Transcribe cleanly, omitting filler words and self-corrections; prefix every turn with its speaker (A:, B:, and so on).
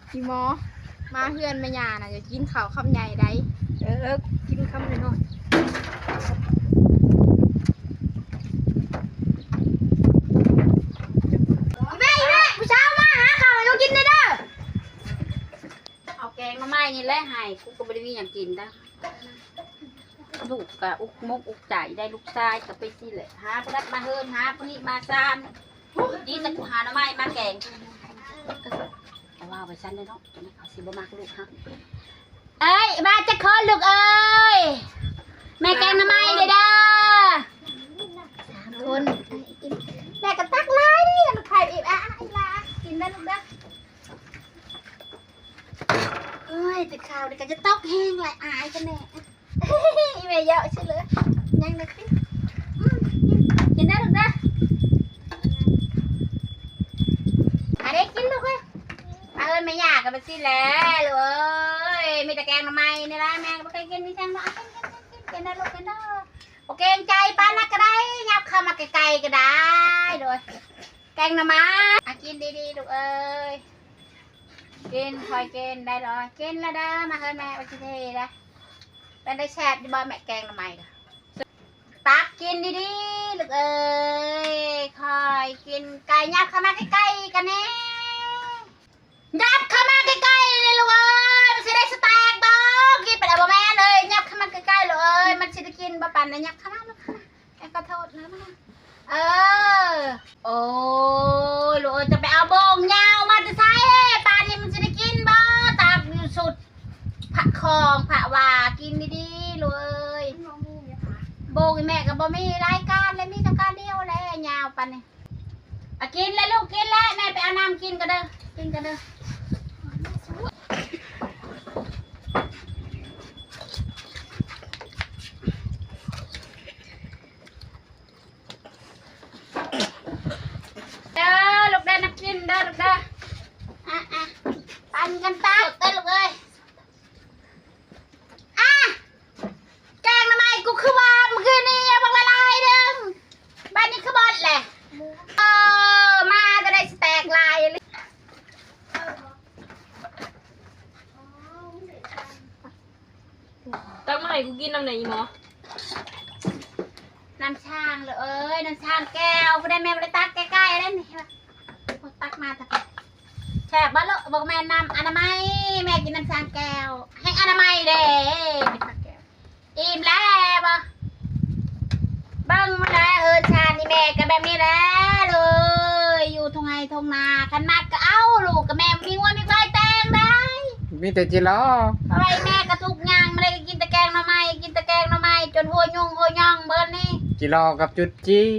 A: พี่หมอมาเฮือนแม่ย่าน่ะจะกินข้าวคำใหญ่ได้
B: กินคำหน่อย
A: แม่ผู้เช้ามาหาข้าวให้ลูกกินได้เด้อเอาแกงมาไม้นี่แหละให้กูก็บ่ได้มีหยังกินนะลูกก็อุกมกอุกใจได้ลูกชายก็ไปสิแหละหาผู้นั้นมาเฮินหาผู้นี้มาซานดีแต่กูหาหน่อไม้มาแกงแต่ว่าไปซั่นเลยเนาะจะไม่เขาสิบ่มักลูกฮะเอ้ยมาจะคนลูกเอ้ยแม่แกงหน่อไม้เด้อ3 คนแม่ก็ตักหลายดิลูกไข่อีกอ่ะอีลากินได้ลูกเด้อเอ้ยแต่ข้าวนี่ก็จะตกแห้งหลายอายกันแน่อีแม่เยอะใช่เลยยังนะพี่กินได้ลูกเด้ออันนี้กินลูกเอ้ยเอ้ยไม่อยากกันไปสิแล้วลูกเอ้ยมีแต่แกงหน่อไม้นี่ละแม่ก็ไม่เคยกินนี่จังเนาะกินได้ลูกกินได้โอเคใจป้านักก็ได้ยับเข้ามาไกลๆก็ได้โดยแกงหน่อไม้กินดีๆลูกเอ้ยกินคอยกินได้หรอกินแล้วเด้อมาเฮ้ยแม่ไปที่นี่นะเป็นได้แซ่บดีบ่แม่แกงหน่อไม้ตักกินดีๆลูกเอ้ยคอยกินไก่ยับเข้ามาใกล้ๆกันแน่ยับเข้ามาใกล้ๆเลยลูกเอ้ยมันจะได้สแต็กบ่กินไปแล้วบ่แม่เลยยับเข้ามาใกล้ๆเลย มันจะได้กินบ่ปันนะยับเข้ามาลูกเข้ามาแกก็โทษนะมาโอ้ยลูกจะไปเอาโบงยาวมาจะใช้ปานนี้มันจะได้กินบ่ตากอยู่สุดผักคองผักว่ากินดีๆลูกเอ้ยโบงแม่กับบ่มีรายการเลยมีแต่การเดียวเลยยาวปันนี่กินเลยลูกกินเลยแม่ไปเอาน้ำกินกันเด้อกินกันเด้อลูกได้นักกินเด้อลูกเด้อปันกันตาเต้นลูกเอ้ยแกงทำไมกูคือว่าเมื่อคืนนี้บังละลายเด้อบ้านนี้คือบอลแหละมาจะได้สแต็กลายเลย
B: ตักมาให้กูกินน้ำไหนอีหมอ
A: น้ำช่างเลยเอ้ยน้ำช่างแก้วกูได้แม่มาได้ตักใกล้ๆแล้วนี่ตักมาตักแฉบบ้าเลยบอกแม่น้ำอนามัยแม่กินน้ำช่างแก้วให้อนามัยเด้อิ่มแล้วบ่บังมาแล้วชานี่แม่กับแบบนี้แล้วเลยอยู่ทงไงทงนาขันมากก็เอาลูกกับแม่มีวันมีใครแต่งได้
C: มีแต่จิรอ
A: อะไรแม่กระทุกยางไม่ได้กินตะแกงหน่อไม้กินตะแกงหน่อไม้จนหัวยุ่งหัวย่องเบิร์นี่
C: จิรอกับจุดจี้